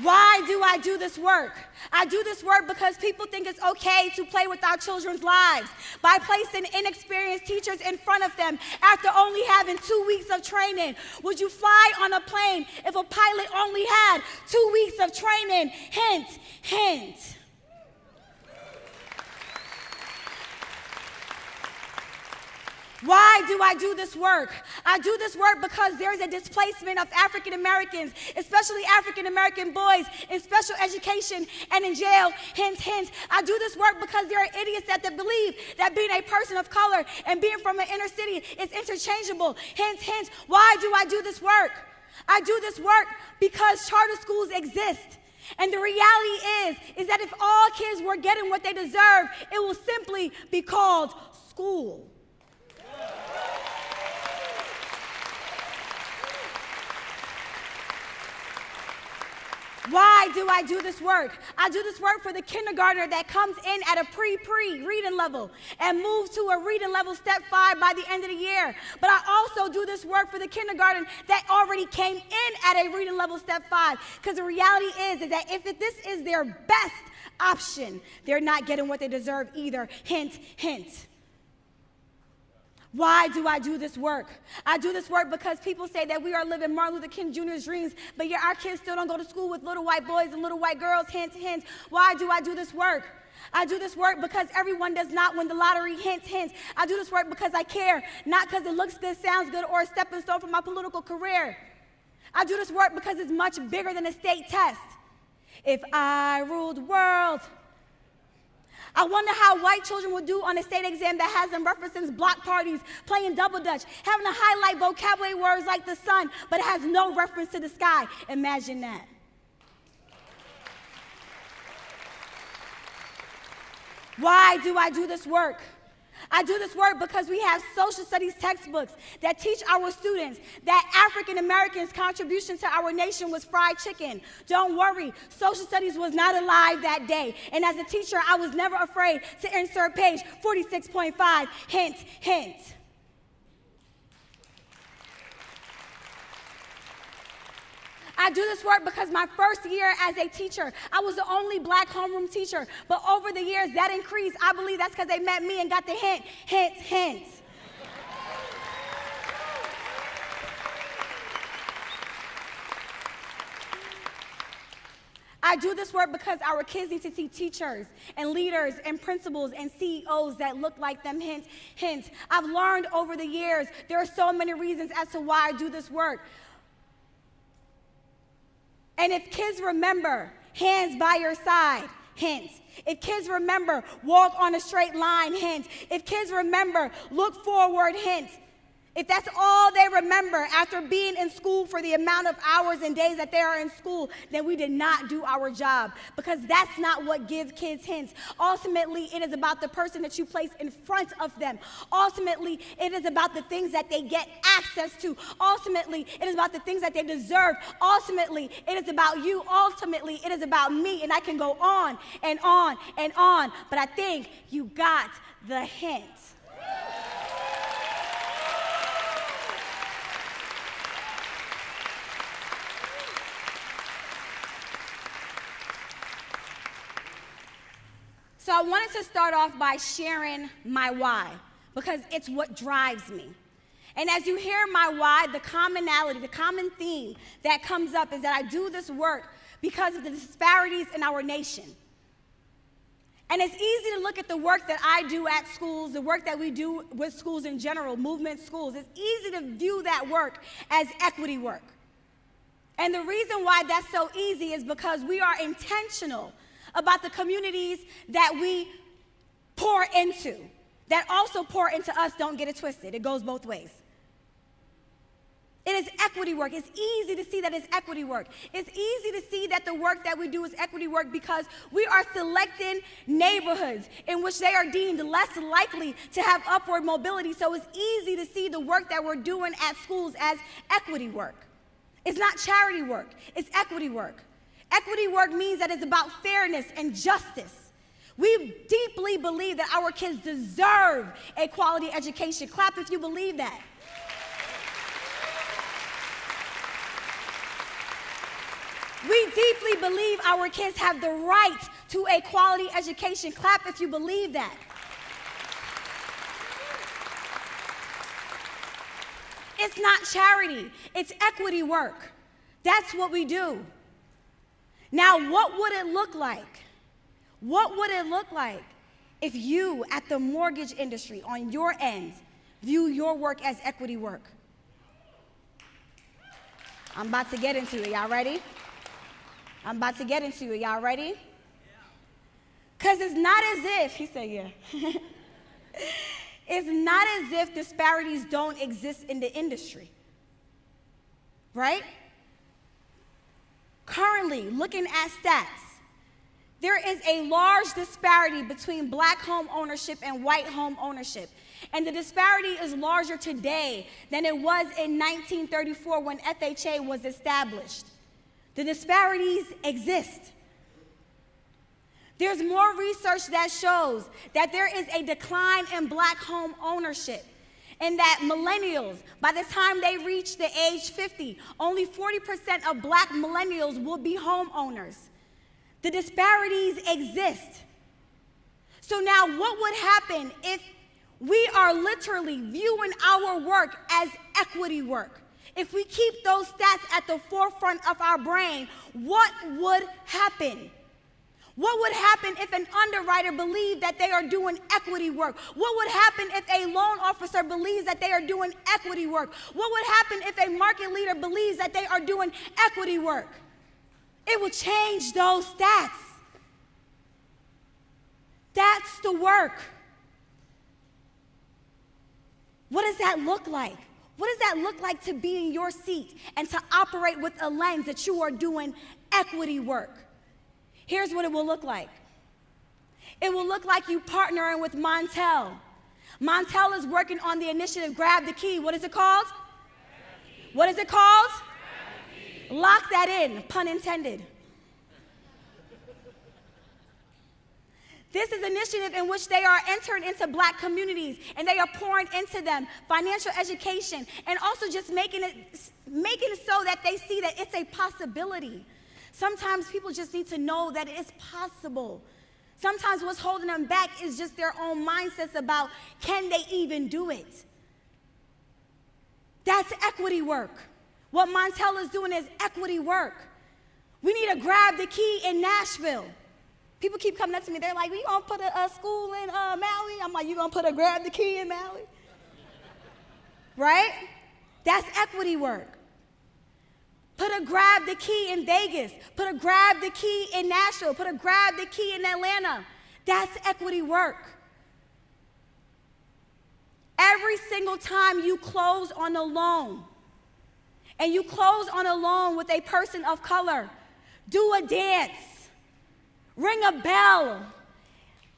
Why do I do this work? I do this work because people think it's okay to play with our children's lives by placing inexperienced teachers in front of them after only having 2 weeks of training. Would you fly on a plane if a pilot only had 2 weeks of training? Hint, hint. Why do I do this work? I do this work because there is a displacement of African Americans, especially African American boys in special education and in jail. Hint, hint. I do this work because there are idiots that believe that being a person of color and being from an inner city is interchangeable. Hint, hint. Why do I do this work? I do this work because charter schools exist. And the reality is that if all kids were getting what they deserve, it will simply be called school. Why do I do this work? I do this work for the kindergartner that comes in at a pre reading level and moves to a reading level step 5 by the end of the year. But I also do this work for the kindergarten that already came in at a reading level step 5. Because the reality is that if this is their best option, they're not getting what they deserve either. Hint, hint. Why do I do this work? I do this work because people say that we are living Martin Luther King Jr.'s dreams, but yet our kids still don't go to school with little white boys and little white girls. Hint, hint. Why do I do this work? I do this work because everyone does not win the lottery. Hint, hint. I do this work because I care, not because it looks good, sounds good, or a stepping stone for my political career. I do this work because it's much bigger than a state test. If I ruled the world, I wonder how white children will do on a state exam that has them referencing block parties, playing double dutch, having to highlight vocabulary words like the sun, but it has no reference to the sky. Imagine that. Why do I do this work? I do this work because we have social studies textbooks that teach our students that African Americans' contribution to our nation was fried chicken. Don't worry, social studies was not alive that day. And as a teacher, I was never afraid to insert page 46.5, hint, hint. I do this work because my first year as a teacher, I was the only black homeroom teacher. But over the years, that increased. I believe that's because they met me and got the hint, hint, hint. I do this work because our kids need to see teachers and leaders and principals and CEOs that look like them. Hint, hint. I've learned over the years there are so many reasons as to why I do this work. And if kids remember, hands by your side, hint. If kids remember, walk on a straight line, hint. If kids remember, look forward, hint. If that's all they remember after being in school for the amount of hours and days that they are in school, then we did not do our job, because that's not what gives kids hints. Ultimately, it is about the person that you place in front of them. Ultimately, it is about the things that they get access to. Ultimately, it is about the things that they deserve. Ultimately, it is about you. Ultimately, it is about me, and I can go on and on and on, but I think you got the hint. So I wanted to start off by sharing my why, because it's what drives me. And as you hear my why, the commonality, the common theme that comes up is that I do this work because of the disparities in our nation. And it's easy to look at the work that I do at schools, the work that we do with schools in general, movement schools. It's easy to view that work as equity work. And the reason why that's so easy is because we are intentional about the communities that we pour into, that also pour into us. Don't get it twisted. It goes both ways. It is equity work. It's easy to see that it's equity work. It's easy to see that the work that we do is equity work because we are selecting neighborhoods in which they are deemed less likely to have upward mobility. So it's easy to see the work that we're doing at schools as equity work. It's not charity work. It's equity work. Equity work means that it's about fairness and justice. We deeply believe that our kids deserve a quality education. Clap if you believe that. We deeply believe our kids have the right to a quality education. Clap if you believe that. It's not charity, it's equity work. That's what we do. Now, what would it look like? What would it look like if you, at the mortgage industry, on your end, view your work as equity work? I'm about to get into it. Y'all ready? I'm about to get into it. Y'all ready? Because it's not as if, he said, yeah. It's not as if disparities don't exist in the industry, right? Currently, looking at stats, there is a large disparity between black home ownership and white home ownership. And the disparity is larger today than it was in 1934 when FHA was established. The disparities exist. There's more research that shows that there is a decline in black home ownership, and that millennials, by the time they reach the age 50, only 40% of black millennials will be homeowners. The disparities exist. So now what would happen if we are literally viewing our work as equity work? If we keep those stats at the forefront of our brain, what would happen? What would happen if an underwriter believed that they are doing equity work? What would happen if a loan officer believes that they are doing equity work? What would happen if a market leader believes that they are doing equity work? It will change those stats. That's the work. What does that look like? What does that look like to be in your seat and to operate with a lens that you are doing equity work? Here's what it will look like. It will look like you partnering with Montel. Montel is working on the initiative Grab the Key. What is it called? What is it called? Lock that in, pun intended. This is an initiative in which they are entering into black communities and they are pouring into them financial education and also just making it so that they see that it's a possibility. Sometimes people just need to know that it's possible. Sometimes what's holding them back is just their own mindsets about can they even do it? That's equity work. What Montel is doing is equity work. We need to grab the key in Nashville. People keep coming up to me. They're like, we going to put a school in Maui? I'm like, you going to put a grab the key in Maui? Right? That's equity work. Put a grab the key in Vegas. Put a grab the key in Nashville. Put a grab the key in Atlanta. That's equity work. Every single time you close on a loan, and you close on a loan with a person of color, do a dance, ring a bell,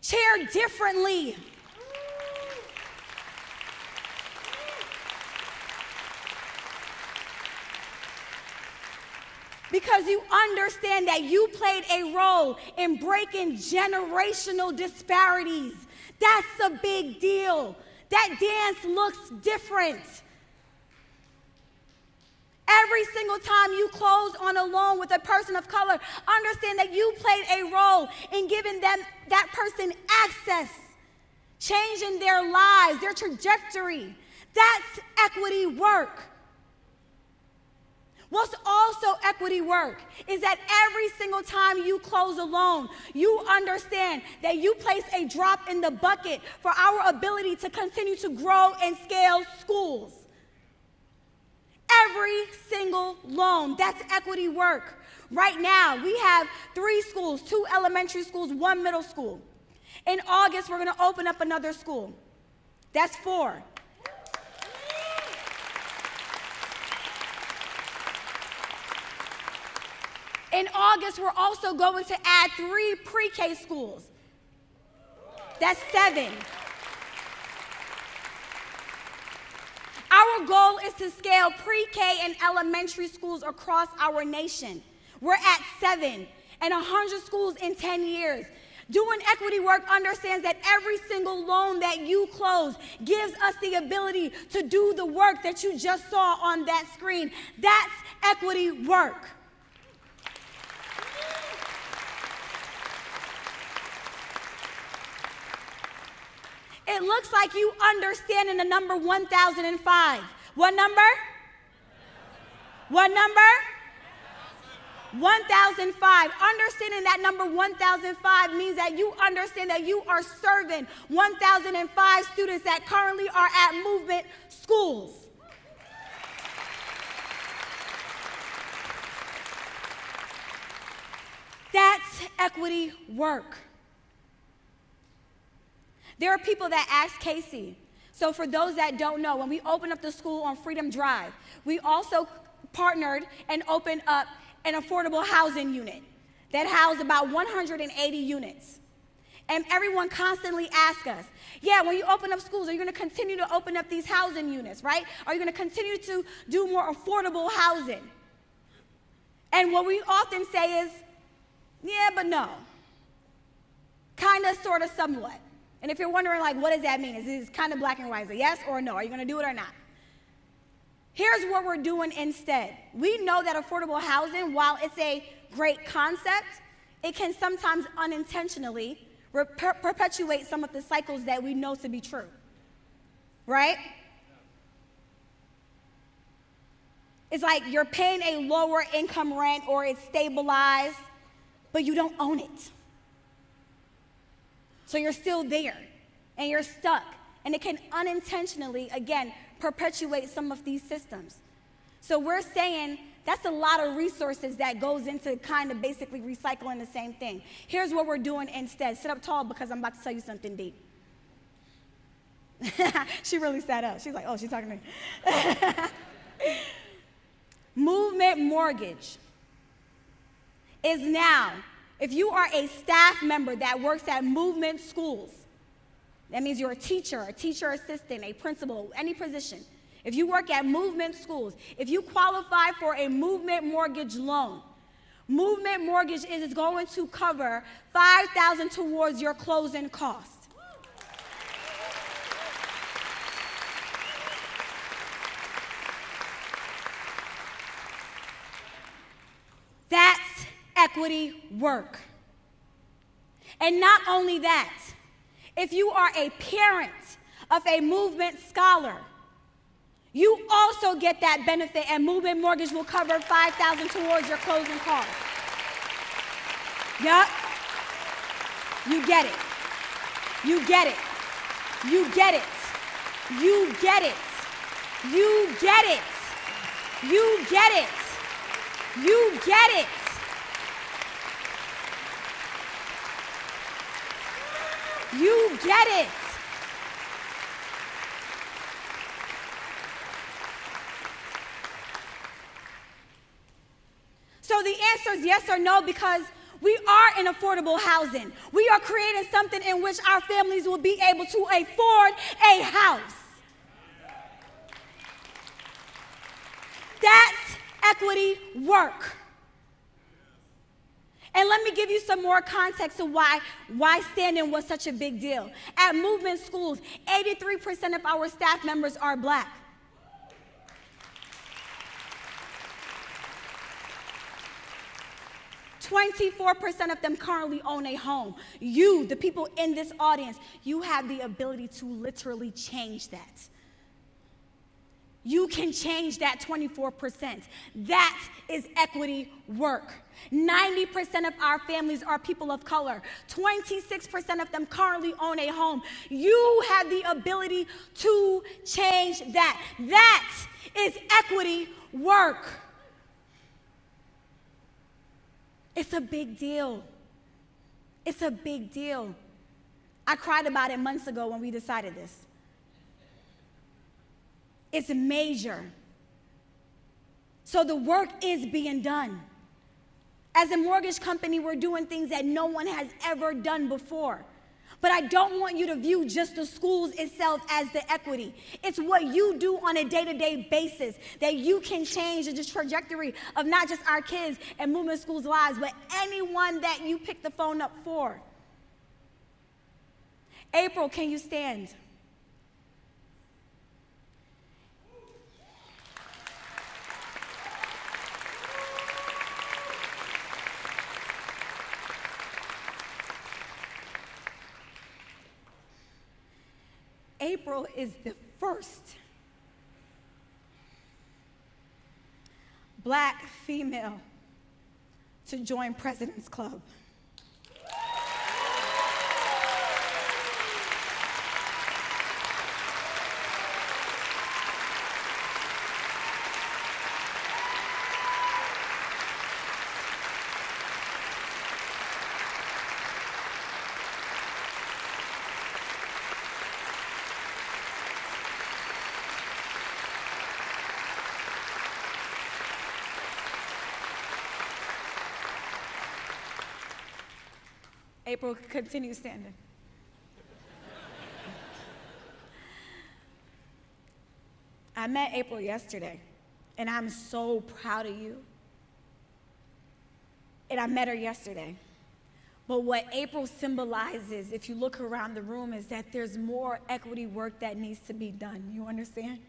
cheer differently. Because you understand that you played a role in breaking generational disparities. That's a big deal. That dance looks different. Every single time you close on a loan with a person of color, understand that you played a role in giving them, that person, access, changing their lives, their trajectory. That's equity work. What's also equity work is that every single time you close a loan, you understand that you place a drop in the bucket for our ability to continue to grow and scale schools. Every single loan, that's equity work. Right now, we have 3 schools, 2 elementary schools, 1 middle school. In August, we're going to open up another school. That's 4. In August, we're also going to add 3 pre-K schools. That's 7. Our goal is to scale pre-K and elementary schools across our nation. We're at 7 and 100 schools in 10 years. Doing equity work understands that every single loan that you close gives us the ability to do the work that you just saw on that screen. That's equity work. it looks like you understand in the number 1005. What number? What number? 1005. Understanding that number 1005 means that you understand that you are serving 1005 students that currently are at movement schools. That's equity work. There are people that ask Casey. So for those that don't know, when we opened up the school on Freedom Drive, we also partnered and opened up an affordable housing unit that housed about 180 units. And everyone constantly asks us, yeah, when you open up schools, are you going to continue to open up these housing units, right? Are you going to continue to do more affordable housing? And what we often say is, yeah, but no. Kind of, sort of, somewhat. And if you're wondering, like, what does that mean? Is it kind of black and white? Is it yes or no? Are you going to do it or not? Here's what we're doing instead. We know that affordable housing, while it's a great concept, it can sometimes unintentionally perpetuate some of the cycles that we know to be true. Right? It's like you're paying a lower income rent or it's stabilized, but you don't own it. So you're still there, and you're stuck. And it can unintentionally, again, perpetuate some of these systems. So we're saying that's a lot of resources that goes into kind of basically recycling the same thing. Here's what we're doing instead. Sit up tall because I'm about to tell you something deep. She really sat up. She's like, oh, she's talking to me. Movement Mortgage is now, if you are a staff member that works at movement schools, that means you're a teacher assistant, a principal, any position. If you work at movement schools, if you qualify for a movement mortgage loan, movement mortgage is going to cover $5,000 towards your closing cost. That's equity work. And not only that, if you are a parent of a movement scholar, you also get that benefit, and movement mortgage will cover $5,000 towards your closing costs. Yup. You get it. You get it. You get it. You get it. You get it. You get it. You get it. You get it. So the answer is yes or no, because we are in affordable housing. We are creating something in which our families will be able to afford a house. That's equity work. And let me give you some more context to why stand-in was such a big deal. At movement schools, 83% of our staff members are black. %24% of them currently own a home. You, the people in this audience, you have the ability to literally change that. You can change that 24%. That is equity work. 90% of our families are people of color. 26% of them currently own a home. You have the ability to change that. That is equity work. It's a big deal. It's a big deal. I cried about it months ago when we decided this. It's major. So the work is being done. As a mortgage company, we're doing things that no one has ever done before. But I don't want you to view just the schools itself as the equity. It's what you do on a day-to-day basis that you can change the trajectory of not just our kids and movement schools' lives, but anyone that you pick the phone up for. April, can you stand? April is the first Black female to join President's Club. April, continue standing. I met April yesterday, and I'm so proud of you. And I met her yesterday. But what April symbolizes, if you look around the room, is that there's more equity work that needs to be done. You understand?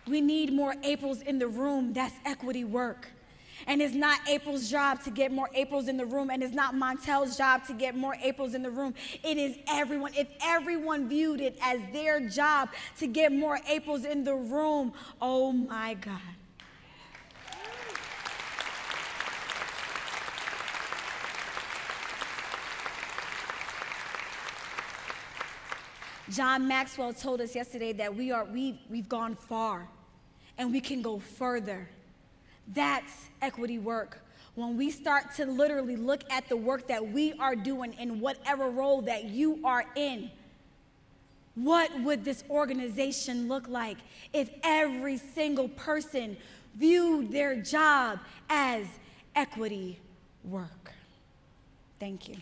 We need more Aprils in the room. That's equity work. And it's not April's job to get more Aprils in the room, and it's not Montel's job to get more Aprils in the room. It is everyone. If everyone viewed it as their job to get more Aprils in the room, oh my God. John Maxwell told us yesterday that we've gone far and we can go further. That's equity work. When we start to literally look at the work that we are doing in whatever role that you are in, what would this organization look like if every single person viewed their job as equity work? Thank you.